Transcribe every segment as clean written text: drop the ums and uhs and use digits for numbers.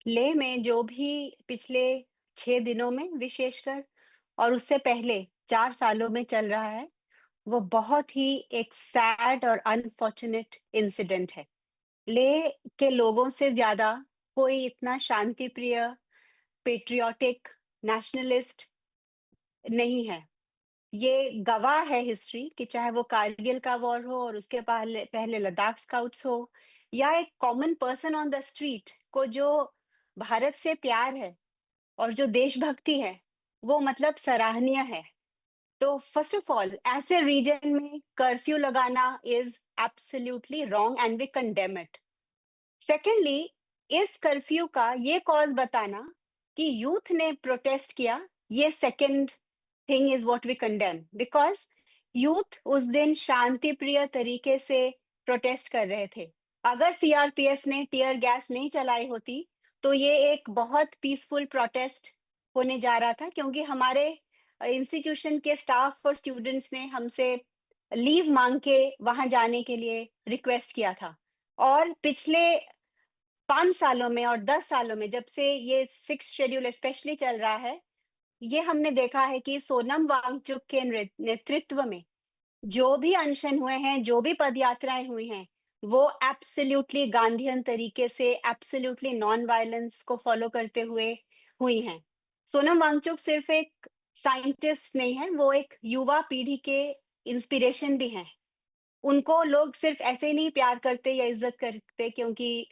लेह में जो भी पिछले 6 दिनों में विशेषकर और उससे पहले 4 सालों में चल रहा है, वो बहुत ही एक सैड और अनफॉर्चुनेट इंसिडेंट है। लेह के लोगों से ज़्यादा कोई इतना शांति प्रिय, पैट्रियोटिक, नेशनलिस्ट नहीं है। ये गवाह है हिस्ट्री कि चाहे वो कारगिल का वॉर हो और उसके पहले पहले लद्दाख स्काउट्स हो या एक common person on the street को जो भारत से प्यार है और जो देशभक्ति है, वो मतलब सराहनीय है। तो फर्स्ट ऑफ ऑल ऐसे रीजन में कर्फ्यू लगाना is absolutely wrong and we condemn it. Secondly, इस कर्फ्यू का ये कॉज बताना कि यूथ ने प्रोटेस्ट किया, ये second thing is what we condemn, because youth उस दिन शांति प्रिय तरीके से प्रोटेस्ट कर रहे थे। अगर सीआरपीएफ ने टीयर गैस नहीं चलाई होती तो ये एक बहुत पीसफुल प्रोटेस्ट होने जा रहा था, क्योंकि हमारे इंस्टीट्यूशन के स्टाफ और स्टूडेंट्स ने हमसे लीव मांग के वहां जाने के लिए रिक्वेस्ट किया था। और पिछले 5 सालों में और 10 सालों में जब से ये सिक्स शेड्यूल स्पेशली चल रहा है, ये हमने देखा है कि सोनम वांगचुक के नेतृत्व में जो भी अनशन हुए हैं, जो भी पदयात्राएं हुई हैं, वो एब्सोल्युटली गांधीयन तरीके से, एब्सोल्युटली नॉन वायलेंस को फॉलो करते हुए हुई हैं। सोनम वांगचुक सिर्फ एक साइंटिस्ट नहीं है, वो एक युवा पीढ़ी के इंस्पिरेशन भी हैं। उनको लोग सिर्फ ऐसे ही नहीं प्यार करते या इज्जत करते क्योंकि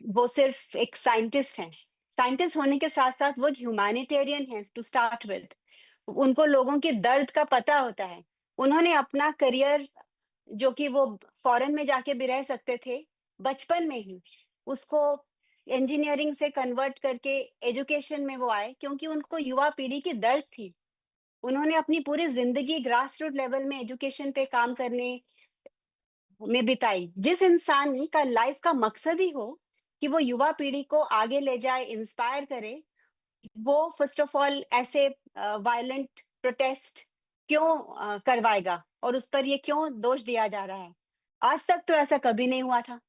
वो सिर्फ एक साइंटिस्ट हैं। साइंटिस्ट होने के साथ-साथ वो ह्यूमैनिटेरियन हैं टू स्टार्ट विद। उनको लोगों के दर्द का पता होता है। उन्होंने अपना करियर, जो कि वो फॉरेन में जाके भी रह सकते थे, बचपन में ही उसको इंजीनियरिंग से कन्वर्ट करके एजुकेशन में वो आए क्योंकि उनको युवा पीढ़ी की दर्द थी। उन्होंने अपनी पूरी ज़िंदगी ग्रास रूट लेवल में एजुकेशन पे काम करने में बिताई। जिस इंसान का लाइफ का मकसद ही हो कि वो युवा पीढ़ी को आगे ले जाए, इंस्पायर करे, वो फर्स्ट ऑफ ऑल ऐसे वायलेंट प्रोटेस्ट क्यों करवाएगा और उस पर ये क्यों दोष दिया जा रहा है? आज तक तो ऐसा कभी नहीं हुआ था।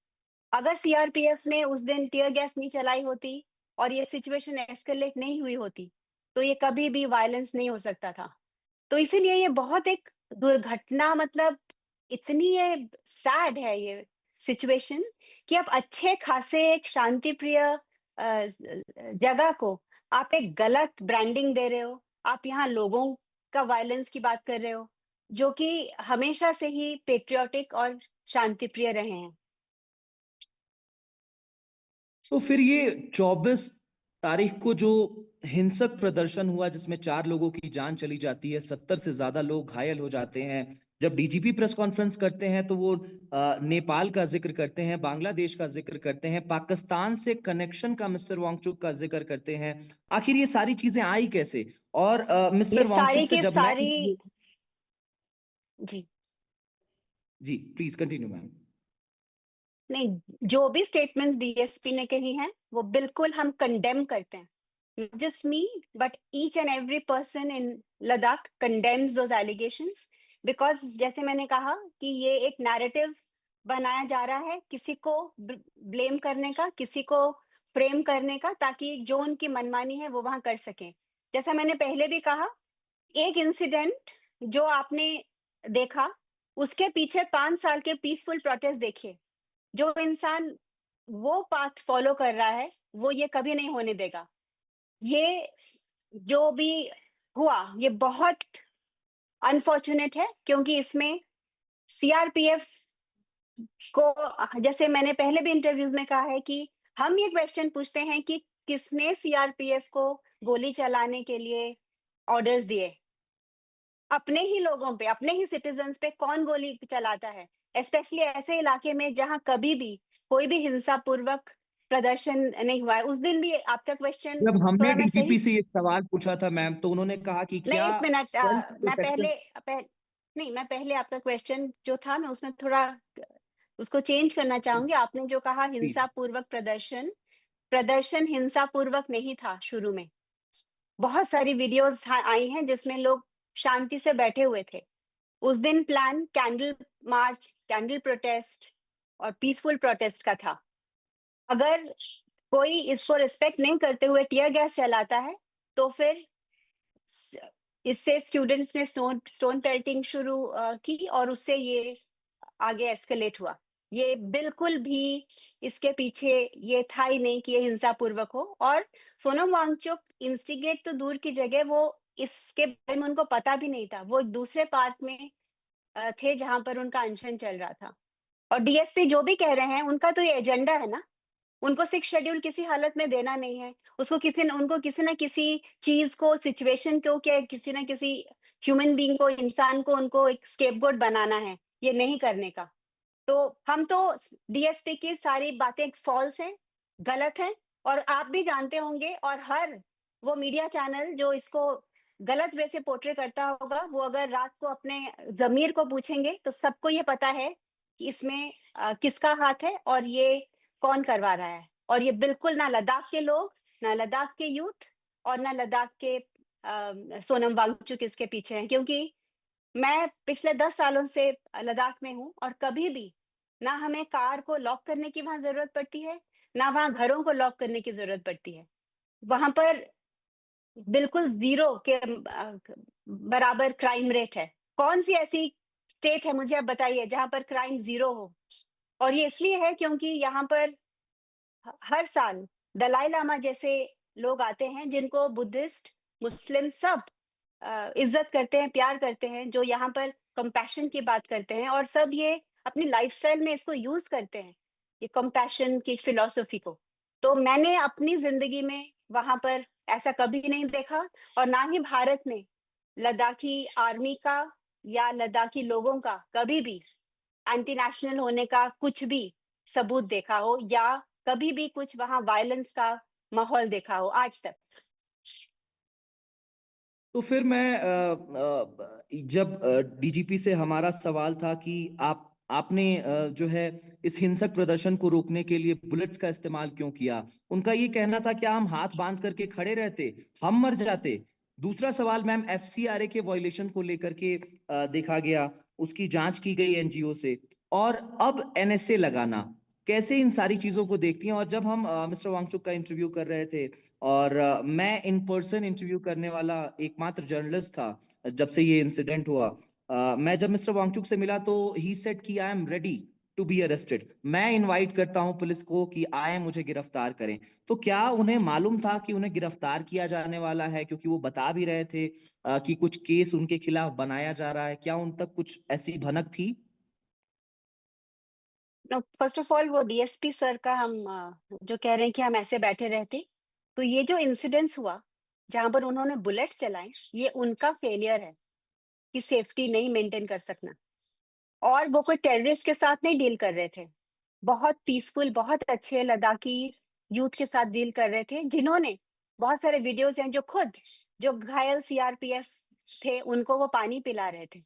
अगर सीआरपीएफ ने उस दिन टियर गैस नहीं चलाई होती और ये सिचुएशन एस्केलेट नहीं हुई होती, तो ये कभी भी वायलेंस नहीं हो सकता था। तो इसीलिए ये बहुत एक दुर्घटना, मतलब इतनी ये सैड है ये सिचुएशन कि आप अच्छे खासे एक शांति प्रिय जगह को आप एक गलत ब्रांडिंग दे रहे हो। आप यहाँ लोगों का वायलेंस की बात कर रहे हो, जो कि हमेशा से ही पेट्रियोटिक और शांति प्रिय रहे हैं। तो फिर ये 24 तारीख को जो हिंसक प्रदर्शन हुआ जिसमें 4 लोगों की जान चली जाती है, 70 से ज़्यादा लोग घायल हो जाते हैं। जब डीजीपी प्रेस कॉन्फ्रेंस करते हैं तो वो नेपाल का ज़िक्र करते हैं, बांग्लादेश का ज़िक्र करते हैं, पाकिस्तान से कनेक्शन का मिस्टर वांगचुक का ज़िक्र करते हैं। आखिर ये सारी चीज़ें आई कैसे? और ये मिस्टर वांगचुक सारी से की जब मैं सारी जी। जी, प्लीज़ कंटिन्यू मैम। नहीं, जो भी स्टेटमेंट्स डीएसपी ने कही हैं, वो बिल्कुल हम कंडेम करते हैं। Not just me, but each and every person in Ladakh condemns those allegations because जैसे मैंने कहा कि ये एक नैरेटिव बनाया जा रहा है किसी को ब्लेम करने का, किसी को फ्रेम करने का, ताकि जो उनकी मनमानी है वो वहां कर सकें। जैसा मैंने पहले भी कहा, एक इंसिडेंट जो आपने देखा, उसके पीछे 5 साल के पीसफुल प्रोटेस्ट देखिए। जो इंसान वो पाथ फॉलो कर रहा है, वो ये कभी नहीं होने देगा। ये जो भी हुआ, ये बहुत अनफॉर्च्यूनेट है क्योंकि इसमें सीआरपीएफ को, जैसे मैंने पहले भी इंटरव्यूज में कहा है कि हम ये क्वेश्चन पूछते हैं कि किसने सीआरपीएफ को गोली चलाने के लिए ऑर्डर्स दिए? अपने ही लोगों पे, अपने ही सिटीजन्स पे कौन गोली चलाता है? स्पेशली ऐसे इलाके में जहाँ कभी भी कोई भी हिंसापूर्वक प्रदर्शन नहीं हुआ है। उस दिन भी आपका क्वेश्चन जब हमने थोड़ा मैं सही, डीजीपी से ये सवाल पूछा था मैम, तो उन्होंने कहा कि नहीं क्या 1 मिनट, सेल्फ मैं प्रोटेक्शन। नहीं, मैं पहले आपका क्वेश्चन जो था मैं उसमें थोड़ा उसको चेंज करना चाहूंगी। आपने जो कहा प्लीज। हिंसा पूर्वक प्रदर्शन, प्रदर्शन हिंसा पूर्वक नहीं था शुरू में। बहुत सारी वीडियोस आई हैं जिसमें लोग शांति से बैठे हुए थे। उस दिन plan candle march, candle protest और पीसफुल प्रोटेस्ट का था। अगर कोई इसको रिस्पेक्ट नहीं करते हुए टियर गैस चलाता है, तो फिर इससे स्टूडेंट्स ने स्टोन पेल्टिंग शुरू की और उससे ये आगे एस्केलेट हुआ। ये बिल्कुल भी इसके पीछे ये था ही नहीं कि ये हिंसापूर्वक हो। और सोनम वांगचुक इंस्टिगेट तो दूर की जगह, वो इसके बारे में उनको पता भी नहीं था। वो एक दूसरे पार्क में थे जहां पर उनका अनशन चल रहा था। और डीएसपी जो भी कह रहे हैं, उनका तो ये एजेंडा है ना। उनको 6 शेड्यूल किसी हालत में देना नहीं है। उनको किसी न किसी चीज़ को, सिचुएशन को, क्या किसी न किसी ह्यूमन बीइंग को, इंसान को उनको एक स्केपगोट बनाना है, ये नहीं करने का। तो हम तो डीएसपी की सारी बातें फ़ॉल्स हैं, गलत हैं और आप भी जानते होंगे। और हर वो मीडिया चैनल जो इसको गलत वे से पोर्ट्रे करता होगा, वो अगर रात को अपने ज़मीर को पूछेंगे, तो सबको ये पता है कि इसमें किसका हाथ है और ये कौन करवा रहा है। और ये बिल्कुल ना लद्दाख के लोग, ना लद्दाख के यूथ और ना लद्दाख के सोनम वांगचुक इसके पीछे हैं। क्योंकि मैं पिछले 10 सालों से लद्दाख में हूँ और कभी भी ना हमें कार को लॉक करने की वहाँ ज़रूरत पड़ती है, ना वहाँ घरों को लॉक करने की ज़रूरत पड़ती है। वहाँ पर बिल्कुल ज़ीरो के बराबर क्राइम रेट है। कौन-सी ऐसी स्टेट है, मुझे आप बताइए, जहाँ पर क्राइम ज़ीरो हो? और ये इसलिए है क्योंकि यहाँ पर हर साल दलाई लामा जैसे लोग आते हैं जिनको बुद्धिस्ट, मुस्लिम सब इज्जत करते हैं, प्यार करते हैं, जो यहाँ पर कंपैशन की बात करते हैं और सब ये अपनी लाइफस्टाइल में इसको यूज करते हैं, ये कंपैशन की फिलॉसफी को। तो मैंने अपनी जिंदगी में वहां पर ऐसा कभी नहीं देखा और ना ही भारत ने लद्दाखी आर्मी का या लद्दाखी लोगों का कभी भी एंटी नेशनल होने का कुछ भी सबूत देखा हो या कभी भी कुछ वहां वायलेंस का माहौल देखा हो आज तक। तो फिर मैं जब डीजीपी से हमारा सवाल था कि आपने जो है इस हिंसक प्रदर्शन को रोकने के लिए बुलेट्स का इस्तेमाल क्यों किया, उनका ये कहना था क्या हम हाथ बांध करके खड़े रहते, हम मर जाते। दूसरा सवाल मैम, एफसीआरए के वॉयलेशन को लेकर के देखा गया, उसकी जांच की गई एनजीओ से, और अब एनएसए लगाना, कैसे इन सारी चीजों को देखती हैं। और जब हम मिस्टर वांगचुक का इंटरव्यू कर रहे थे, और मैं इन पर्सन इंटरव्यू करने वाला एकमात्र जर्नलिस्ट था जब से ये इंसिडेंट हुआ। मैं जब मिस्टर वांगचुक से मिला तो ही सेड कि I am ready to be arrested, मैं इनवाइट करता हूं पुलिस को कि आए मुझे गिरफ्तार करें। तो क्या उन्हें मालूम था कि उन्हें गिरफ्तार किया जाने वाला है, क्योंकि वो बता भी रहे थे कि कुछ केस उनके खिलाफ बनाया जा रहा है, क्या उन तक कुछ ऐसी भनक थी? फर्स्ट ऑफ ऑल वो डीएसपी सर का हम जो कह रहे हैं कि हम ऐसे बैठे रहते, तो ये जो इंसिडेंस हुआ जहां पर उन्होंने बुलेट चलाए, ये उनका फेलियर है कि सेफ्टी नहीं मेंटेन कर सकना। और वो कोई टेररिस्ट के साथ नहीं डील कर रहे थे, बहुत पीसफुल, बहुत अच्छे लद्दाखी यूथ के साथ डील कर रहे थे, जिन्होंने, बहुत सारे वीडियोस हैं जो खुद, जो घायल सीआरपीएफ थे उनको वो पानी पिला रहे थे।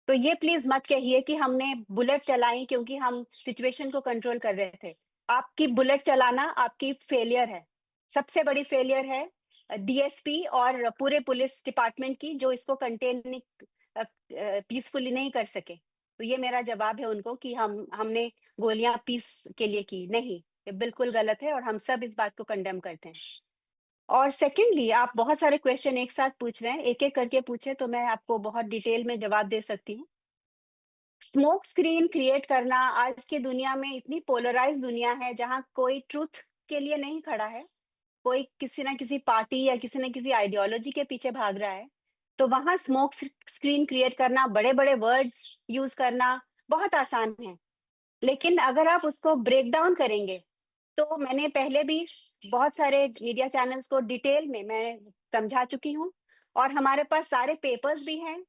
तो ये प्लीज मत कहिए कि हमने बुलेट चलाई क्योंकि हम सिचुएशन को कंट्रोल कर रहे थे। आपकी बुलेट चलाना आपकी फेलियर है, सबसे बड़ी फेलियर है डीएसपी और पूरे पुलिस डिपार्टमेंट की, जो इसको कंटेन पीसफुली नहीं कर सके। तो ये मेरा जवाब है उनको कि हमने गोलियां पीस के लिए की नहीं, ये बिल्कुल गलत है और हम सब इस बात को कंडेम करते हैं। और सेकेंडली, आप बहुत सारे क्वेश्चन एक साथ पूछ रहे हैं, एक एक करके पूछे तो मैं आपको बहुत डिटेल में जवाब दे सकती हूँ। स्मोक स्क्रीन क्रिएट करना, आज की दुनिया में इतनी पोलराइज दुनिया है जहां कोई ट्रूथ के लिए नहीं खड़ा है, कोई किसी ना किसी पार्टी या किसी ना किसी आइडियोलॉजी के पीछे भाग रहा है, तो वहां स्मोक स्क्रीन क्रिएट करना, बड़े बड़े वर्ड्स यूज करना बहुत आसान है। लेकिन अगर आप उसको ब्रेक डाउन करेंगे, तो मैंने पहले भी बहुत सारे मीडिया चैनल्स को डिटेल में मैं समझा चुकी हूँ और हमारे पास सारे पेपर्स भी हैं।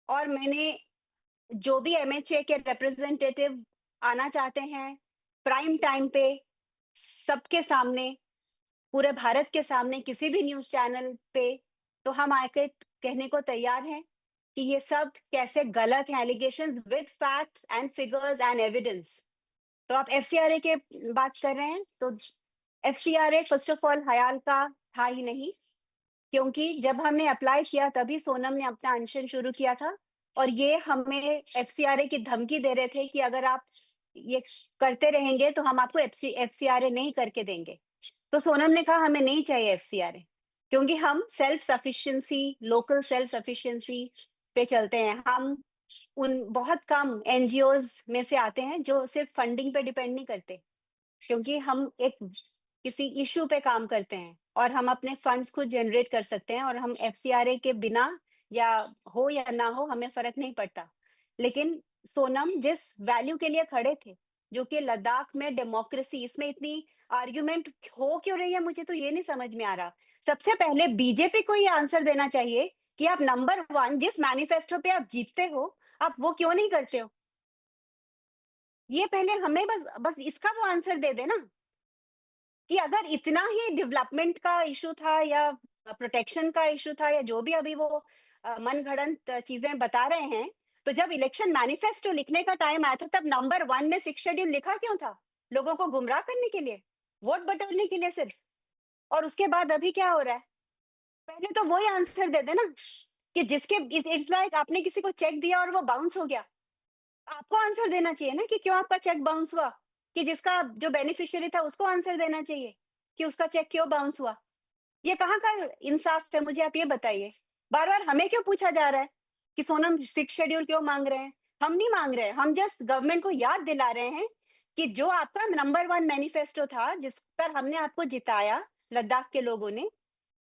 और मैंने, जो भी एमएचए के रिप्रेजेंटेटिव आना चाहते हैं प्राइम टाइम पे, सबके सामने, पूरे भारत के सामने, किसी भी न्यूज़ चैनल पे, तो हम आके कहने को तैयार हैं कि ये सब कैसे गलत है, allegations with facts and figures and evidence. तो आप एफसीआरए के बात कर रहे हैं, तो एफसीआरए फर्स्ट ऑफ ऑल हयाल का था ही नहीं, क्योंकि जब हमने अप्लाई किया तभी सोनम ने अपना अनशन शुरू किया था और ये हमें एफसीआरए की धमकी दे रहे थे कि अगर आप ये करते रहेंगे तो हम आपको एफसीआरए नहीं करके देंगे। तो सोनम ने कहा हमें नहीं चाहिए एफसीआरए, क्योंकि हम self sufficiency, local self sufficiency पे चलते हैं। हम उन बहुत कम एनजीओज में से आते हैं जो सिर्फ फंडिंग पे डिपेंड नहीं करते, क्योंकि हम एक किसी इशू पे काम करते हैं और हम अपने फंड्स खुद जनरेट कर सकते हैं, और हम एफसीआरए के बिना या हो या ना हो हमें फर्क नहीं पड़ता। लेकिन सोनम जिस वैल्यू के लिए खड़े थे, जो कि लद्दाख में डेमोक्रेसी, इसमें इतनी आर्ग्यूमेंट हो क्यों रही है, मुझे तो ये नहीं समझ में आ रहा। सबसे पहले बीजेपी को ये आंसर देना चाहिए कि आप नंबर वन जिस मैनिफेस्टो पे आप जीतते हो, आप वो क्यों नहीं करते हो। ये पहले हमें बस बस इसका वो आंसर दे देना कि अगर इतना ही डेवलपमेंट का इशू था या प्रोटेक्शन का इशू था या जो भी अभी वो मनगढ़ंत चीजें बता रहे हैं, तो जब इलेक्शन मैनिफेस्टो लिखने का टाइम आया था तब नंबर वन में सिक्स शेड्यूल लिखा क्यों था? लोगों को गुमराह करने के लिए, वोट बटोरने के लिए सिर्फ। और उसके बाद अभी क्या हो रहा है? पहले तो वही आंसर दे देना कि जिसके इट्स लाइक आपने किसी को चेक दिया और वो बाउंस हो गया। आपको आंसर देना चाहिए ना कि क्यों आपका चेक बाउंस हुआ, कि जिसका जो बेनिफिशियरी था उसको आंसर देना चाहिए कि उसका चेक क्यों बाउंस हुआ। ये कहाँ का इंसाफ है, मुझे आप ये बताइए। बार बार हमें क्यों पूछा जा रहा है कि सोनम सिक्स शेड्यूल क्यों मांग रहे हैं? हम नहीं मांग रहे हैं, हम जस्ट गवर्नमेंट को याद दिला रहे हैं कि जो आपका नंबर वन मैनिफेस्टो था जिस पर हमने आपको जिताया, लद्दाख के लोगों ने,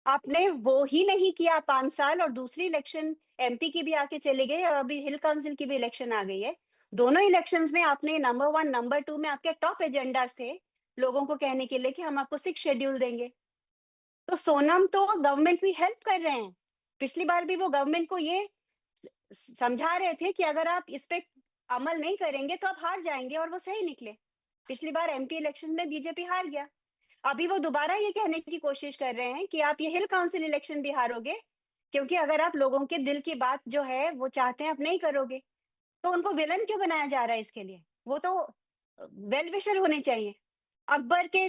आपने वो ही नहीं किया 5 साल, और दूसरी इलेक्शन एमपी की भी आके चली गई और अभी हिल काउंसिल की भी इलेक्शन आ गई है। दोनों इलेक्शंस में आपने नंबर वन नंबर टू में आपके टॉप एजेंडास थे लोगों को कहने के लिए कि हम आपको सिक्स शेड्यूल देंगे। तो सोनम तो गवर्नमेंट भी हेल्प कर रहे हैं। पिछली बार भी वो गवर्नमेंट को ये समझा रहे थे कि अगर आप इस पे अमल नहीं करेंगे तो आप हार जाएंगे, और वो सही निकले। पिछली बार एमपी इलेक्शन में बीजेपी हार गया। अभी वो दोबारा ये कहने की कोशिश कर रहे हैं कि आप ये हिल काउंसिल इलेक्शन भी हारोगे, क्योंकि अगर आप लोगों के दिल की बात जो है वो चाहते हैं आप नहीं करोगे। तो उनको विलन क्यों बनाया जा रहा है इसके लिए? वो तो वेल विशर होने चाहिए। अकबर के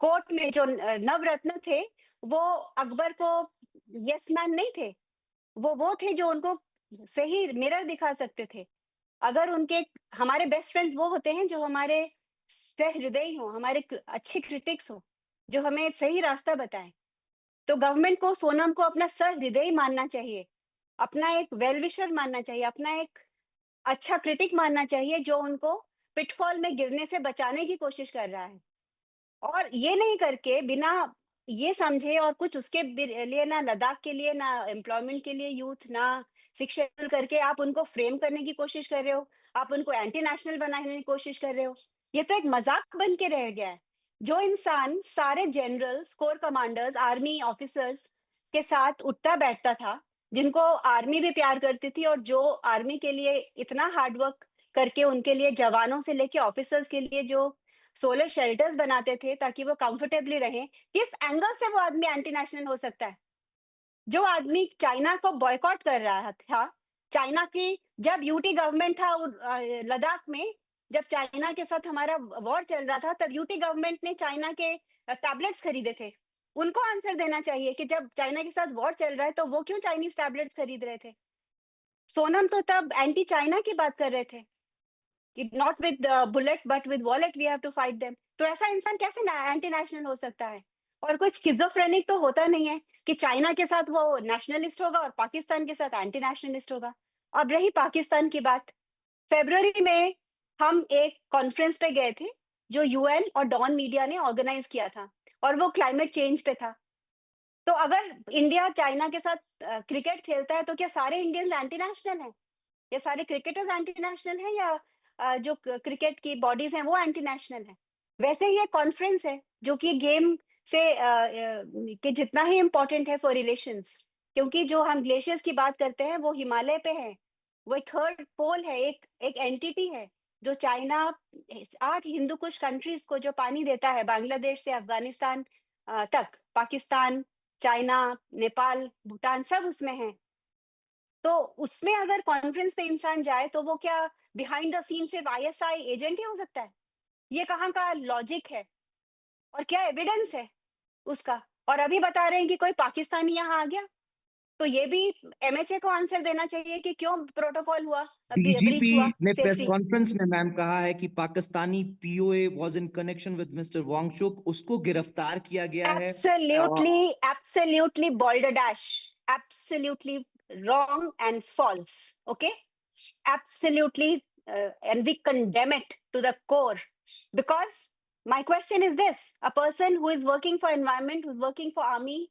कोर्ट में जो नवरत्न थे, वो अकबर को यस मैन नहीं थे। वो थे जो उनको सही मिरर दिखा सकते थे। अगर उनके हमारे बेस्ट फ्रेंड्स वो होते हैं जो हमारे सहृदयी हो, हमारे अच्छे क्रिटिक्स हो, जो हमें सही रास्ता बताएं। तो गवर्नमेंट को सोनम को अपना सहृदयी मानना चाहिए, अपना एक वेल विशर मानना चाहिए, अपना एक अच्छा क्रिटिक मानना चाहिए जो उनको पिटफॉल में गिरने से बचाने की कोशिश कर रहा है। और ये नहीं करके बिना ये समझे और कुछ उसके लिए ना लद्दाख के लिए, ना एम्प्लॉयमेंट के लिए यूथ, ना शिक्षण करके आप उनको फ्रेम करने की कोशिश कर रहे हो, आप उनको एंटी नेशनल बनाने की कोशिश कर रहे हो। ये तो एक मजाक बन के रह गया है। जो इंसान सारे generals, core commanders, army officers के साथ उठता बैठता था, जिनको आर्मी भी प्यार करती थी और जो आर्मी के लिए इतना हार्डवर्क करके उनके लिए जवानों से लेके ऑफिसर्स के लिए जो सोलर शेल्टर्स बनाते थे ताकि वो कंफर्टेबली रहें, किस एंगल से वो आदमी एंटी नेशनल हो सकता है? जो आदमी चाइना को बॉयकॉट कर रहा था, चाइना की जब यूटी गवर्नमेंट था लद्दाख में, जब चाइना के साथ हमारा वॉर चल रहा था, तब यूटी गवर्नमेंट ने चाइना के टैबलेट्स खरीदे थे। उनको आंसर देना चाहिए कि जब चाइना के साथ वॉर चल रहा है तो वो क्यों चाइनीज टैबलेट्स खरीद रहे थे। सोनम तो तब एंटी चाइना की बात कर रहे थे कि not with bullet but with wallet we have to fight them. तो ऐसा इंसान कैसे एंटी नेशनल हो सकता है? और कोई स्किज़ोफ्रेनिक तो होता नहीं है कि चाइना के साथ वो नेशनलिस्ट होगा और पाकिस्तान के साथ एंटी नेशनलिस्ट होगा। अब रही पाकिस्तान की बात, फरवरी में हम एक कॉन्फ्रेंस पे गए थे जो यूएन और डॉन मीडिया ने ऑर्गेनाइज किया था, और वो क्लाइमेट चेंज पे था। तो अगर इंडिया चाइना के साथ क्रिकेट खेलता है तो क्या सारे इंडियंस एंटी नेशनल हैं? ये सारे क्रिकेटर्स एंटी नेशनल हैं या जो क्रिकेट की बॉडीज हैं वो एंटी नेशनल है? वैसे ही ये कॉन्फ्रेंस है जो कि गेम से कि जितना ही इम्पोर्टेंट है फॉर रिलेशंस, क्योंकि जो हम ग्लेशियर्स की बात करते हैं वो हिमालय पे है। वो एक थर्ड पोल है, एक एक एंटिटी है जो चाइना 8 हिंदू कुश कंट्रीज को जो पानी देता है, बांग्लादेश से अफगानिस्तान तक, पाकिस्तान, चाइना, नेपाल, भूटान सब उसमें है। तो उसमें अगर कॉन्फ्रेंस पे इंसान जाए तो वो क्या बिहाइंड द सीन सिर्फ आईएसआई एजेंट ही हो सकता है? ये कहाँ का लॉजिक है और क्या एविडेंस है उसका? और अभी बता रहे हैं कि कोई पाकिस्तानी यहाँ आ गया। तो ये भी एमएचए को आंसर देना चाहिए कि क्यों प्रोटोकॉल हुआ, डीजीपी ब्रीच हुआ ने प्रेस सेफ्टी। कॉन्फ्रेंस में मैम कहा है कि Pakistani POA was in connection with mister Wangchuk, उसको गिरफ्तार किया गया है। Absolutely, absolutely balderdash. Absolutely wrong and false. Okay? Absolutely, and we condemn it to the core. Because my question is this: a person who is working for environment, who's working for army,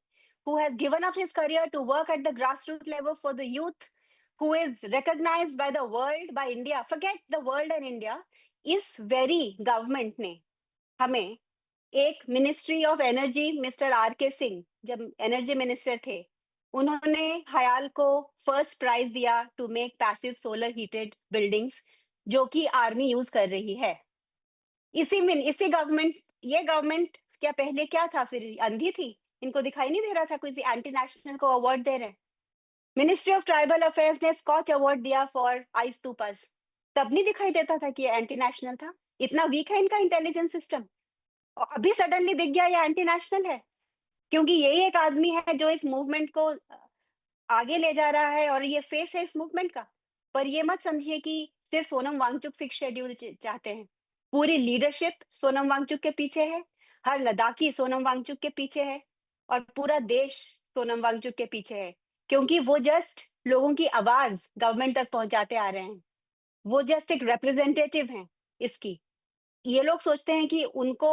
who has given up his career to work at the grassroots level for the youth, who is recognized by the world, by India, forget the world and India, इस very government ने हमें एक ministry of energy mister R K Singh जब energy minister थे, उन्होंने हयाल को first prize दिया to make passive solar heated buildings, जो कि आर्मी यूज कर रही है। इसी गवर्नमेंट, ये गवर्नमेंट क्या पहले क्या था, फिर अंधी थी, इनको दिखाई नहीं दे रहा था कोई एंटी नेशनल को अवार्ड दे रहे हैं। मिनिस्ट्री ऑफ ट्राइबल अफेयर्स ने स्कॉच अवार्ड दिया फॉर आइस टूपर्स, तब नहीं दिखाई देता था कि ये एंटी नेशनल था। इतना वीक है इनका इंटेलिजेंस सिस्टम, और अभी सडनली दिख गया ये एंटी नेशनल है, क्योंकि यही एक आदमी है जो इस मूवमेंट को आगे ले जा रहा है और ये फेस है इस मूवमेंट का। पर ये मत समझिए कि सिर्फ सोनम वांगचुक सिक्स शेड्यूल चाहते हैं, पूरी लीडरशिप सोनम वांगचुक के पीछे है, हर लद्दाखी सोनम वांगचुक के पीछे है, और पूरा देश सोनम वांगचुक के पीछे है, क्योंकि वो जस्ट लोगों की आवाज गवर्नमेंट तक पहुंचाते आ रहे हैं। वो जस्ट एक रिप्रेजेंटेटिव हैं इसकी। ये लोग सोचते हैं कि उनको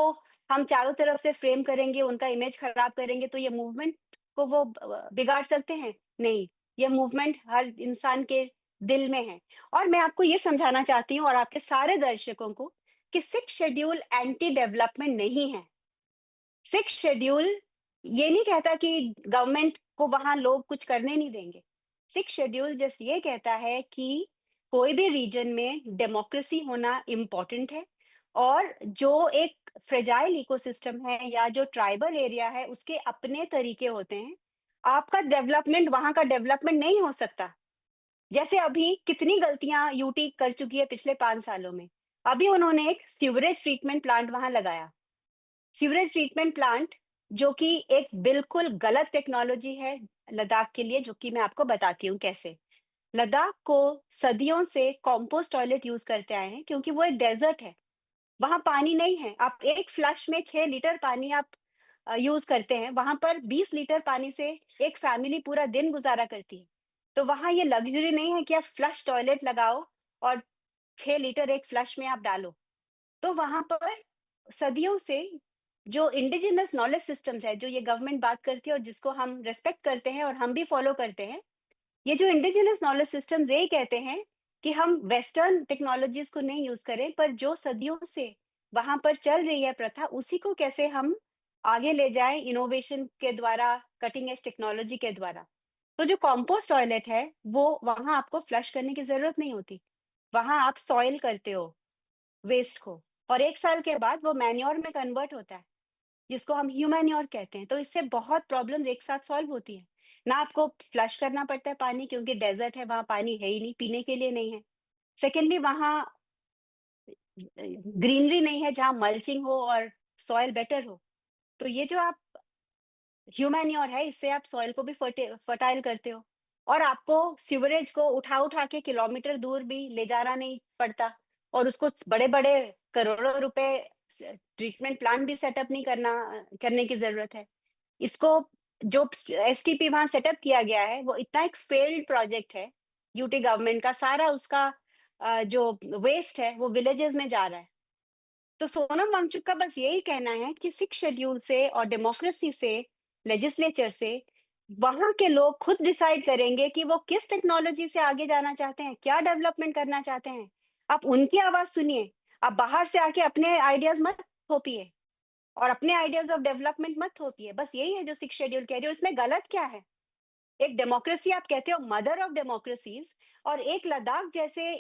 हम चारों तरफ से फ्रेम करेंगे, उनका इमेज खराब करेंगे तो ये मूवमेंट को वो बिगाड़ सकते हैं। नहीं, ये मूवमेंट हर इंसान के दिल में है। और मैं आपको ये समझाना चाहती हूँ और आपके सारे दर्शकों को कि सिक्स शेड्यूल एंटी डेवलपमेंट नहीं है। सिक्स शेड्यूल ये नहीं कहता कि गवर्नमेंट को वहां लोग कुछ करने नहीं देंगे। सिक्स शेड्यूल जस्ट ये कहता है कि कोई भी रीजन में डेमोक्रेसी होना इम्पोर्टेंट है, और जो एक फ्रेजाइल इकोसिस्टम है या जो ट्राइबल एरिया है उसके अपने तरीके होते हैं। आपका डेवलपमेंट वहां का डेवलपमेंट नहीं हो सकता। जैसे अभी कितनी गलतियां यूटी कर चुकी है पिछले 5 सालों में। अभी उन्होंने एक सीवरेज ट्रीटमेंट प्लांट वहां लगाया, सीवरेज ट्रीटमेंट प्लांट, जो कि एक बिल्कुल गलत टेक्नोलॉजी है लद्दाख के लिए, जो कि मैं आपको बताती हूँ कैसे। लद्दाख को सदियों से कंपोस्ट टॉयलेट यूज करते आए हैं, क्योंकि वो एक डेजर्ट है, वहां पानी नहीं है। आप एक फ्लश में 6 लीटर पानी आप यूज करते हैं, वहां पर 20 लीटर पानी से एक फैमिली पूरा दिन गुजारा करती है। तो वहां ये लग्जरी नहीं है कि आप फ्लश टॉयलेट लगाओ और 6 लीटर एक फ्लश में आप डालो। तो वहां पर सदियों से जो इंडिजिनस नॉलेज सिस्टम्स है, जो ये गवर्नमेंट बात करती है और जिसको हम रेस्पेक्ट करते हैं और हम भी फॉलो करते हैं, ये जो इंडिजिनस नॉलेज सिस्टम्स यही कहते हैं कि हम वेस्टर्न टेक्नोलॉजीज को नहीं यूज करें, पर जो सदियों से वहां पर चल रही है प्रथा, उसी को कैसे हम आगे ले जाएं इनोवेशन के द्वारा, कटिंग एज टेक्नोलॉजी के द्वारा। तो जो कॉम्पोस्ट टॉयलेट है, वो वहां आपको फ्लश करने की जरूरत नहीं होती। वहां आप सॉइल करते हो वेस्ट को, और 1 साल के बाद वो मैन्योर में कन्वर्ट होता है, जिसको हम ह्यूमैन्योर कहते हैं। तो इससे बहुत प्रॉब्लम्स एक साथ सॉल्व होती है। ना आपको फ्लश करना पड़ता है पानी, क्योंकि डेजर्ट है, वहां पानी है ही नहीं, पीने के लिए नहीं है। सेकेंडली, वहां ग्रीनरी नहीं है जहां मल्चिंग हो और सॉइल बेटर हो। तो ये जो आप ह्यूमैन्योर है, इससे आप सॉइल को भी फर्टाइल करते हो, और आपको सीवरेज को उठा उठा के किलोमीटर दूर भी ले जाना नहीं पड़ता, और उसको बड़े बड़े करोड़ों रुपए ट्रीटमेंट प्लांट भी सेटअप नहीं करने की जरूरत है। इसको जो एसटीपी वहां सेटअप किया गया है, वो इतना एक फेल्ड प्रोजेक्ट है यूटी गवर्नमेंट का। सारा उसका जो वेस्ट है वो विलेजेस में जा रहा है। तो सोनम वांगचुक का बस यही कहना है कि सिक्स शेड्यूल से और डेमोक्रेसी से, लेजिस्लेचर से, वहां के लोग खुद डिसाइड करेंगे कि वो किस टेक्नोलॉजी से आगे जाना चाहते हैं, क्या डेवलपमेंट करना चाहते हैं। आप उनकी आवाज सुनिए, आप बाहर से आके अपने आइडियाज मत थोपिए, और अपने आइडियाज ऑफ डेवलपमेंट मत थोपिए। बस यही है जो सिक्स शेड्यूल कह रही हो। इसमें गलत क्या है? एक डेमोक्रेसी आप कहते हो, मदर ऑफ डेमोक्रेसीज, और एक लद्दाख जैसे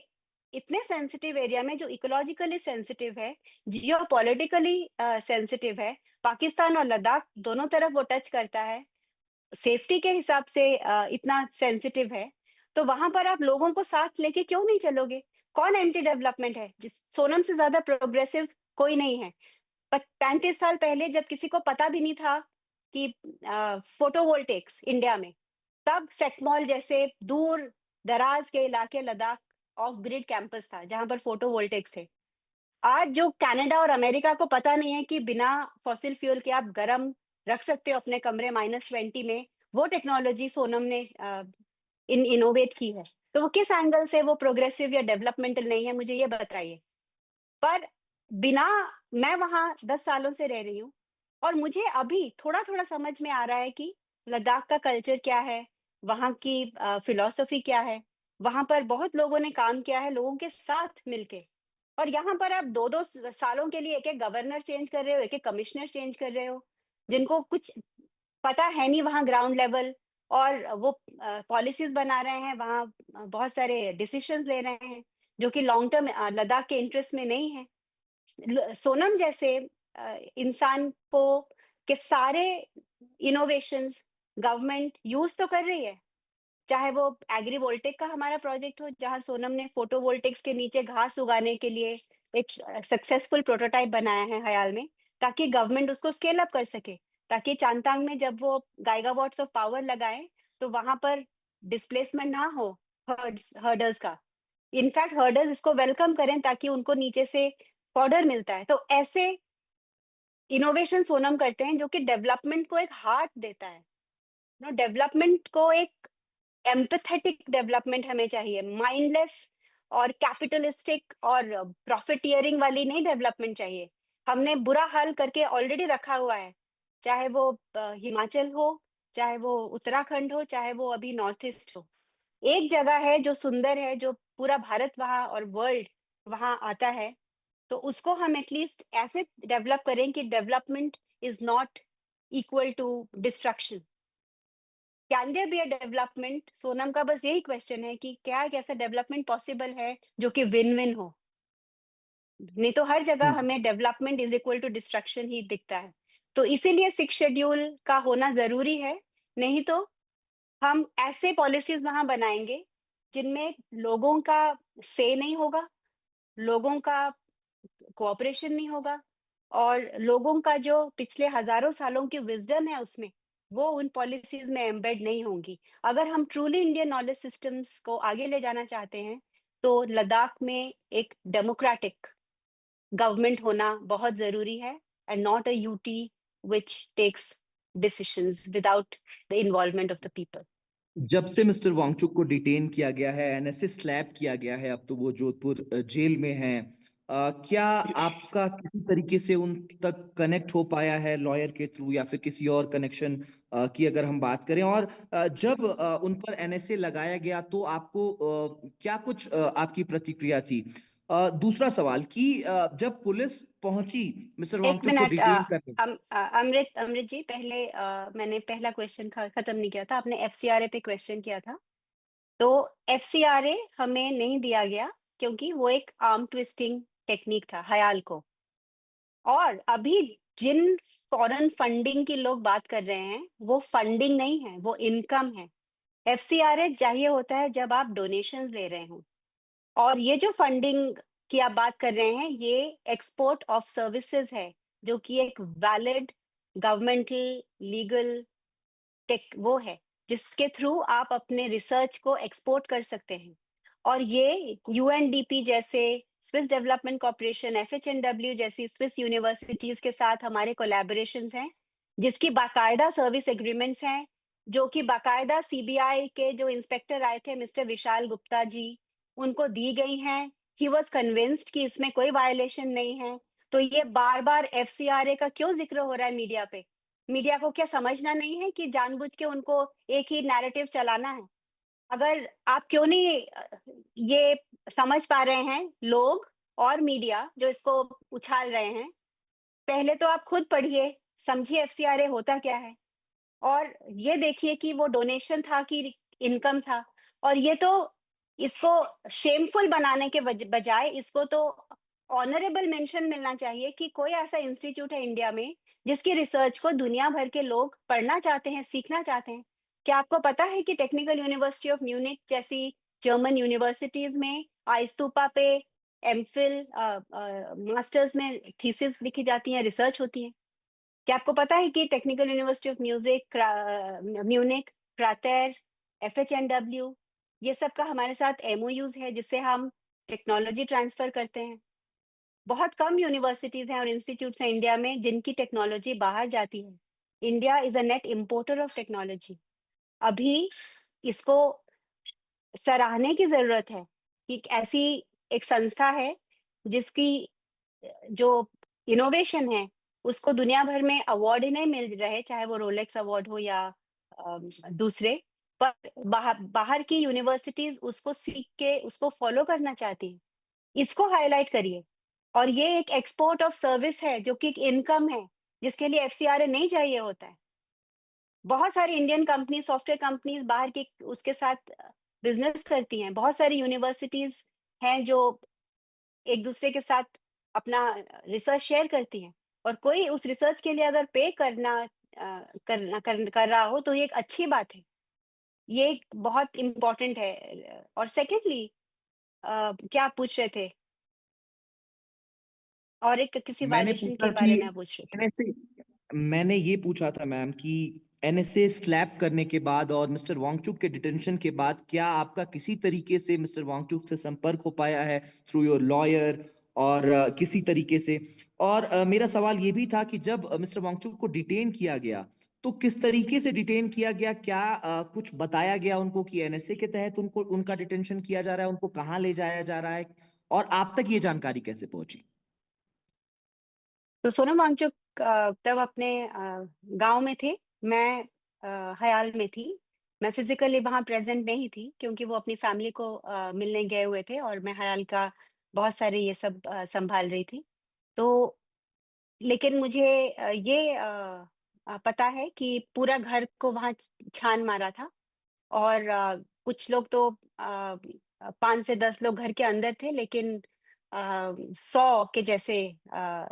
इतने सेंसिटिव एरिया में, जो इकोलॉजिकली सेंसिटिव है, जियो पॉलिटिकली सेंसिटिव है, पाकिस्तान और लद्दाख दोनों तरफ वो टच करता है, सेफ्टी के हिसाब से इतना सेंसिटिव है। तो वहां पर आप लोगों को साथ लेके क्यों नहीं चलोगे? कौन एंटी डेवलपमेंट है? जिस सोनम से ज्यादा प्रोग्रेसिव कोई नहीं है। 35 साल पहले जब किसी को पता भी नहीं था कि फोटोवोल्टेक्स इंडिया में, तब सेक्मॉल जैसे दूर दराज के इलाके लद्दाख ऑफ ग्रिड कैंपस था जहां पर फोटोवोल्टेक्स थे। आज जो कनाडा और अमेरिका को पता नहीं है कि बिना फॉसिल फ्यूल के आप गर्म रख सकते हो अपने कमरे -20 में, वो टेक्नोलॉजी सोनम ने इनोवेट की है। तो वो किस एंगल से वो प्रोग्रेसिव या डेवलपमेंटल नहीं है, मुझे ये बताइए। पर बिना मैं वहाँ 10 सालों से रह रही हूँ और मुझे अभी थोड़ा-थोड़ा समझ में आ रहा है कि लद्दाख का कल्चर क्या है, वहाँ की फिलॉसफी क्या है। वहाँ पर बहुत लोगों ने काम किया है लोगों के साथ मिलके और यहाँ पर आप 2-2 सालों के लिए एक-एक गवर्नर चेंज कर रहे हो, एक-एक कमिश्नर चेंज कर रहे हो, जिनको कुछ पता है नहीं वहाँ ग्राउंड लेवल और वो पॉलिसीज़ बना रहे हैं, वहाँ बहुत सारे डिसीजंस ले रहे हैं, जो कि लॉन्ग टर्म लद्दाख के इंटरेस्ट में नहीं है। सोनम जैसे इंसान को के सारे इनोवेशंस गवर्नमेंट यूज तो कर रही है, चाहे वो एग्रीवोल्टिक का हमारा प्रोजेक्ट हो जहां सोनम ने फोटोवोल्टिक्स के नीचे घास उगाने के लिए एक सक्सेसफुल प्रोटोटाइप बनाया है हयाल में, ताकि गवर्नमेंट उसको स्केल अप कर सके, ताकि चांगतांग में जब वो गाइगावॉट्स ऑफ पावर लगाए तो वहां पर डिस्प्लेसमेंट ना हो हर्डर्स का। इनफैक्ट हर्डर्स इसको वेलकम करें ताकि उनको नीचे से फॉडर मिलता है। तो ऐसे इनोवेशन सोनम करते हैं जो कि डेवलपमेंट को एक हार्ट देता है। नो डेवलपमेंट को एक एम्पैथेटिक डेवलपमेंट हमें चाहिए, माइंडलेस और कैपिटलिस्टिक और प्रॉफिटियरिंग वाली नहीं डेवलपमेंट चाहिए। हमने बुरा हाल करके ऑलरेडी रखा हुआ है, चाहे वो हिमाचल हो, चाहे वो उत्तराखंड हो, चाहे वो अभी नॉर्थ ईस्ट हो। एक जगह है जो सुंदर है, जो पूरा भारत वहाँ और वर्ल्ड वहाँ आता है, तो उसको हम एटलीस्ट ऐसे डेवलप करें कि development is not equal to destruction. Can there be a development? Sonam का बस यही क्वेश्चन है कि क्या एक ऐसा डेवलपमेंट पॉसिबल है जो कि विन-विन हो? नहीं तो हर जगह हुँ। हमें development is equal to destruction ही दिखता है। तो इसीलिए 6 शेड्यूल का होना ज़रूरी है, नहीं तो हम ऐसे पॉलिसीज़ वहाँ बनाएँगे, जिनमें लोगों का से नहीं होगा, लोगों का कोऑपरेशन नहीं होगा और लोगों का जो पिछले हज़ारों सालों की विज़डम है उसमें, वो उन पॉलिसीज़ में एम्बेड नहीं होंगी। अगर हम ट्रूली इंडियन नॉलेज सिस्टम्स को आगे ले जाना चाहते हैं, तो लद्दाख में एक डेमोक्रेटिक गवर्नमेंट होना बहुत ज़रूरी है and not a UT which takes decisions without the involvement of the people. जब से मिस्टर वांगचुक को डिटेन किया गया है, एनएसए स्लैप किया गया है, अब तो वो जोधपुर जेल में हैं। क्या आपका किसी तरीके से उन तक कनेक्ट हो पाया है लॉयर के थ्रू या फिर किसी और कनेक्शन की अगर हम बात करें? और जब उन पर एनएसए लगाया गया तो आपको क्या कुछ आपकी प्रतिक्रिया थी? दूसरा सवाल कि जब पुलिस पहुंची मिस्टर 1 वांगचुक को मिनट डिटेन करने। अमृत अमृत जी पहले मैंने पहला क्वेश्चन खत्म नहीं किया था, आपने एफसीआरए पे क्वेश्चन किया था। तो एफसीआरए हमें नहीं दिया गया क्योंकि वो एक आर्म ट्विस्टिंग टेक्निक था हयाल को। और अभी जिन फॉरेन फंडिंग की लोग बात कर रहे हैं, वो फंडिंग नहीं है, वो इनकम है। एफसीआरए चाहिए होता है जब आप डोनेशंस ले रहे हों। और ये जो फंडिंग की आप बात कर रहे हैं, ये एक्सपोर्ट ऑफ सर्विसेज है, जो कि एक वैलिड गवर्नमेंटल लीगल टेक वो है, जिसके थ्रू आप अपने रिसर्च को एक्सपोर्ट कर सकते हैं। और ये यूएनडीपी जैसे स्विस डेवलपमेंट कॉर्पोरेशन, एफएचएनडब्ल्यू जैसी स्विस यूनिवर्सिटीज के साथ हमारे कोलैबोरेशंस हैं, जिसकी बाकायदा सर्विस एग्रीमेंट्स हैं, जो कि बाकायदा सीबीआई के जो इंस्पेक्टर आए थे मिस्टर विशाल गुप्ता जी, उनको दी गई हैं। ही वाज कन्विंस्ड कि इसमें कोई वायलेशन नहीं है। तो ये बार-बार एफसीआरए का क्यों ज़िक्र हो रहा है मीडिया पे? मीडिया को क्या समझना नहीं है कि जानबूझ के उनको एक ही नैरेटिव चलाना है? अगर आप क्यों नहीं ये समझ पा रहे हैं लोग और मीडिया जो इसको उछाल रहे हैं, पहले तो आप खुद पढ़िए, समझिए एफसीआरए होता क्या है? और ये देखिए कि वो डोनेशन था कि इनकम था। और ये तो इसको शेमफुल बनाने के बजाय इसको तो ऑनरेबल मेंशन मिलना चाहिए कि कोई ऐसा इंस्टीट्यूट है इंडिया में जिसकी रिसर्च को दुनिया भर के लोग पढ़ना चाहते हैं, सीखना चाहते हैं। क्या आपको पता है कि टेक्निकल यूनिवर्सिटी ऑफ म्यूनिख जैसी जर्मन यूनिवर्सिटीज में आइस्तूपा पे एमफिल मास्टर्स में थीसिस लिखी जाती हैं, रिसर्च होती है? क्या आपको पता है कि टेक्निकल यूनिवर्सिटी ऑफ म्यूनिक, क्रातेर FHNW, ये सब का हमारे साथ MOUs है जिससे हम टेक्नोलॉजी ट्रांसफ़र करते हैं। बहुत कम यूनिवर्सिटीज़ हैं और इंस्टीट्यूट्स हैं इंडिया में जिनकी टेक्नोलॉजी बाहर जाती है। India is a net importer of technology. अभी इसको सराहने की ज़रूरत है कि एक ऐसी एक संस्था है जिसकी जो इनोवेशन है, उसको दुनिया भर में अवार्ड ही नहीं मिल रहे, चाहे वो रोलेक्स अवार्ड हो या दूसरे, पर बाहर बाहर की यूनिवर्सिटीज़ उसको सीख के उसको फ़ॉलो करना चाहती हैं। इसको हाइलाइट करिए और ये एक एक्सपोर्ट ऑफ सर्विस है जो कि एक इनकम है, जिसके लिए एफसीआरए नहीं चाहिए होता है। बहुत सारी इंडियन कंपनी, सॉफ्टवेयर कंपनीज़ बाहर की उसके साथ बिज़नेस करती हैं। बहुत सारी यूनिवर्सिटीज़ हैं जो एक-दूसरे के साथ अपना रिसर्च शेयर करती हैं और कोई उस रिसर्च के लिए अगर पे करना कर रहा हो तो ये एक अच्छी बात है। ये एक बहुत इम्पोर्टेंट है और सेकेंडली क्या आप पूछ रहे थे? और एक किसी मैंने वायलेशन पूछा के कि बारे में आप पूछ रहे थे। एनएसए मैंने ये पूछा था मैम कि एनएसए स्लैप करने के बाद और मिस्टर वांगचुक के डिटेंशन के बाद क्या आपका किसी तरीके से मिस्टर वांगचुक से संपर्क हो पाया है थ्रू योर लॉयर और किसी तरीके से? और मेरा सवाल ये भी था कि जब मिस्टर वांगचुक को डिटेन किया गया, तो किस तरीके से डिटेन किया गया? क्या कुछ बताया गया उनको कि एनएसए के तहत उनको उनका डिटेंशन किया जा रहा है, उनको कहाँ ले जाया जा रहा है? और आप तक ये जानकारी कैसे पहुंची? तो सोनम वांगचुक तब अपने गाँव में थे, मैं हयाल में थी। मैं फिज़िकली वहाँ प्रेज़ेंट नहीं थी क्योंकि वो अपनी फ़ैमिली को मिलने गए हुए थे और मैं हयाल का बहुत सारे ये सब सँभाल रही थी। तो लेकिन मुझे पता है कि पूरा घर को वहाँ छान मारा था और कुछ लोग तो 5 से 10 लोग घर के अंदर थे लेकिन 100 के जैसे अ,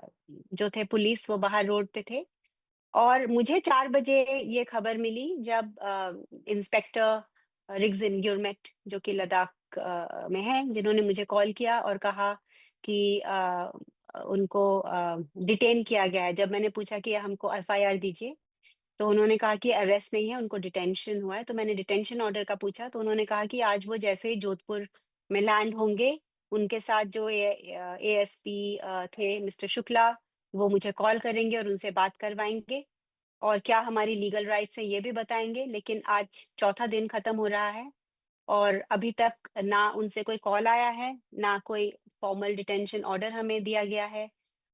जो थे पुलिस वो बाहर रोड पे थे और मुझे 4 बजे ये खबर मिली जब इंस्पेक्टर रिग्ज़न गुरमेट जो कि लद्दाख में हैं, जिन्होंने मुझे कॉल किया और कहा कि उनको डिटेन किया गया है। जब मैंने पूछा कि हमको एफआईआर दीजिए, तो उन्होंने कहा कि अरेस्ट नहीं है, उनको डिटेंशन हुआ है। तो मैंने डिटेंशन ऑर्डर का पूछा, तो उन्होंने कहा कि आज वो जैसे ही जोधपुर में लैंड होंगे, उनके साथ जो एएसपी थे मिस्टर शुक्ला, वो मुझे कॉल करेंगे और उनसे बात करवाएँगे और क्या हमारी लीगल राइट्स हैं, ये भी बताएँगे। लेकिन आज चौथा दिन खत्म हो रहा है और अभी तक ना उनसे कोई कॉल आया है, ना कोई फॉर्मल डिटेंशन ऑर्डर हमें दिया गया है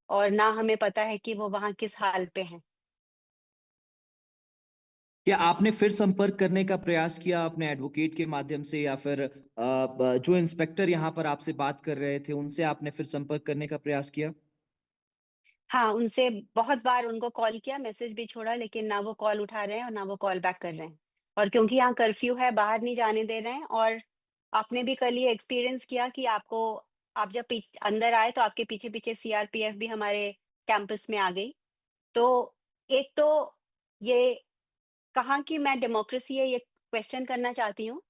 और ना हमें पता है कि वो वहाँ किस हाल पे हैं। क्या आपने फिर संपर्क करने का प्रयास किया अपने एडवोकेट के माध्यम से या फिर जो इंस्पेक्टर यहाँ पर आपसे बात कर रहे थे उनसे आपने फिर संपर्क करने का प्रयास किया? हाँ, उनसे बहुत बार उनको कॉल किया, मैसेज भी छोड़ा लेकिन ना वो कॉल उठा रहे हैं और ना वो कॉल बैक कर रहे हैं। और क्योंकि यहाँ कर्फ्यू है, बाहर नहीं जाने दे रहे हैं और आपने भी कल ये एक्सपीरियंस किया कि आप जब अंदर आए तो आपके पीछे-पीछे सीआरपीएफ भी हमारे कैंपस में आ गई। तो एक तो ये कहाँ की मैं डेमोक्रेसी है ये क्वेश्चन करना चाहती हूँ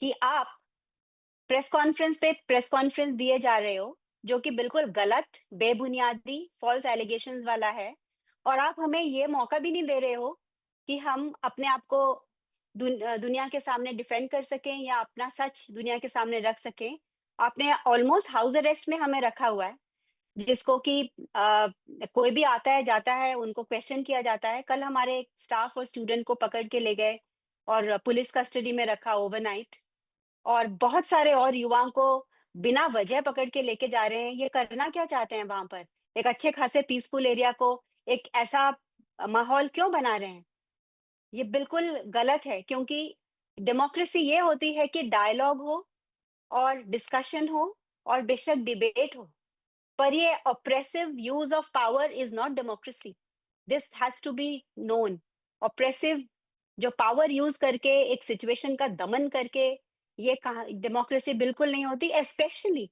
कि आप प्रेस कॉन्फ्रेंस दिए जा रहे हो, जो कि बिल्कुल गलत, बेबुनियादी, फ़ॉल्स एलिगेशंस वाला है और आप हमें ये मौका भी नहीं दे रहे हो कि हम अपने आप को दुनिया के सामने डिफेंड कर सकें या अपना सच दुनिया के सामने रख सकें। आपने ऑलमोस्ट हाउस अरेस्ट में हमें रखा हुआ है, जिसको कि कोई भी आता है, जाता है, उनको क्वेश्चन किया जाता है। कल हमारे स्टाफ और स्टूडेंट को पकड़ के ले गए और पुलिस कस्टडी में रखा ओवरनाइट। और बहुत सारे और युवाओं को बिना वजह पकड़ के लेके जा रहे हैं। ये करना क्या चाहते हैं वहाँ पर? एक अच्छे खासे पीसफुल एरिया को एक ऐसा माहौल क्यों बना रहे हैं? ये बिल्कुल गलत है क्योंकि डेमोक्रेसी ये होती है कि डायलॉग हो और डिस्कशन हो और बेशक डिबेट हो। पर ये oppressive use of power is not democracy. This has to be known. Oppressive जो पावर यूज़ करके एक सिचुएशन का दमन करके ये कहाँ डेमोक्रेसी बिल्कुल नहीं होती, स्पेशली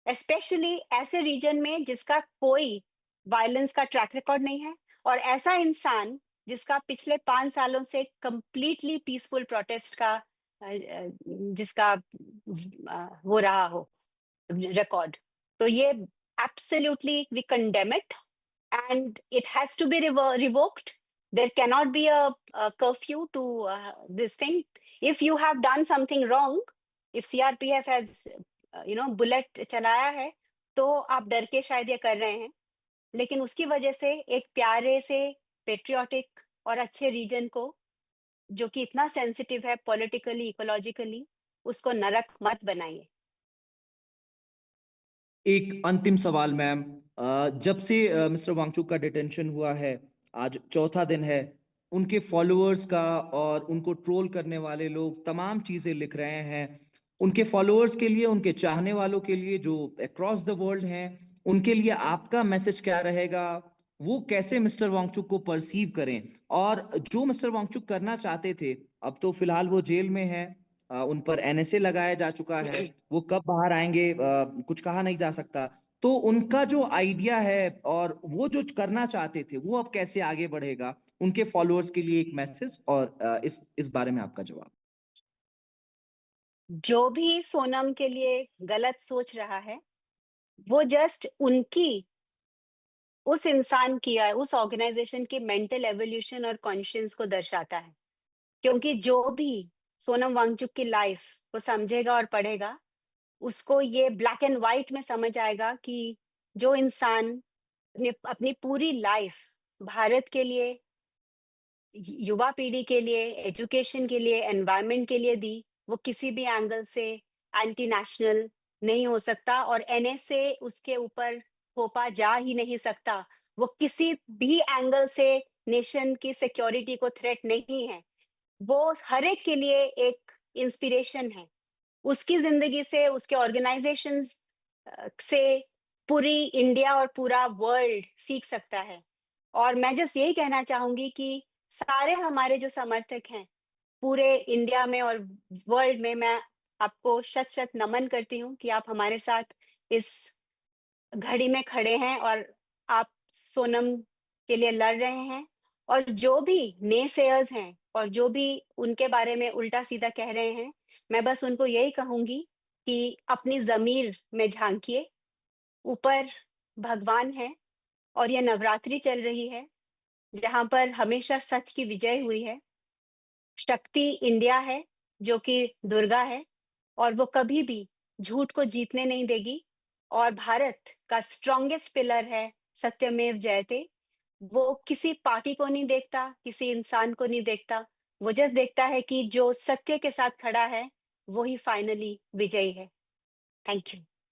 स्पेशली ऐसे रीजन में जिसका कोई वायलेंस का ट्रैक रिकॉर्ड नहीं है और ऐसा इंसान जिसका पिछले 5 सालों से कंप्लीटली पीसफुल प्रोटेस्ट का जिसका वो रहा हो record. तो ये absolutely we condemn it and it has to be revoked There cannot be a curfew to this thing. If you have done something wrong, if CRPF has bullet चलाया है, तो आप डर के शायद ये कर रहे हैं, लेकिन उसकी वजह से एक प्यारे से पेट्रियोटिक और अच्छे रीजन को, जो कि इतना सेंसिटिव है पॉलिटिकली, इकोलॉजिकली, उसको नरक मत बनाइए। एक अंतिम सवाल मैम, जब से मिस्टर वांगचुक का डिटेंशन हुआ है, आज चौथा दिन है, उनके फॉलोअर्स का और उनको ट्रोल करने वाले लोग तमाम चीजें लिख रहे हैं। उनके फॉलोअर्स के लिए, उनके चाहने वालों के लिए जो अक्रॉस द वर्ल्ड हैं, उनके लिए आपका मैसेज क्या रहेगा? वो कैसे मिस्टर वांगचुक को परसीव करें? और जो मिस्टर वांगचुक करना चाहते थे, अब तो फिलहाल वो जेल में है, उन पर एनएसए लगाया जा चुका है, वो कब बाहर आएंगे कुछ कहा नहीं जा सकता। तो उनका जो आइडिया है और वो जो करना चाहते थे, वो अब कैसे आगे बढ़ेगा? उनके फॉलोअर्स के लिए एक मैसेज और इस बारे में आपका जवाब। जो भी सोनम के लिए गलत सोच रहा है, वो जस्ट उनकी, उस इंसान की या उस ऑर्गेनाइजेशन की मेंटल एवोल्यूशन और कॉन्शियस को दर्शाता है। क्योंकि जो भी सोनम वांगचुक की लाइफ को समझेगा और पढ़ेगा, उसको ये ब्लैक एंड व्हाइट में समझ आएगा कि जो इंसान ने अपनी पूरी लाइफ भारत के लिए, युवा पीढ़ी के लिए, एजुकेशन के लिए, एनवायरनमेंट के लिए दी, वो किसी भी एंगल से एंटी नेशनल नहीं हो सकता और एनएसए उसके ऊपर थोपा जा ही नहीं सकता। वो किसी भी एंगल से नेशन की सिक्योरिटी को थ्रेट नहीं है। वो हर एक के लिए एक इंस्पिरेशन है। उसकी ज़िंदगी से, उसके ऑर्गेनाइज़ेशंस से पूरी इंडिया और पूरा वर्ल्ड सीख सकता है। और मैं जस्ट यही कहना चाहूँगी कि सारे हमारे जो समर्थक हैं, पूरे इंडिया में और वर्ल्ड में, मैं आपको शत-शत नमन करती हूँ कि आप हमारे साथ इस घड़ी में खड़े हैं और आप सोनम के लिए लड़ रहे हैं। और जो भी नेसेयर्स हैं और जो भी उनके बारे में उल्टा-सीधा कह रहे हैं, मैं बस उनको यही कहूँगी कि अपनी ज़मीर में झाँकिए, ऊपर भगवान हैं और ये नवरात्रि चल रही है, जहाँ पर हमेशा सच की विजय हुई है। शक्ति इंडिया है, जो कि दुर्गा है, और वो कभी भी झूठ को जीतने नहीं देगी। और भारत का स्ट्रॉन्गेस्ट पिलर है सत्यमेव जयते। वो किसी पार्टी को नहीं देखता, किसी इंसान को नहीं देखता। वो जस्ट देखता है कि जो सत्य के साथ खड़ा है, वो ही फाइनली विजयी है। Thank you.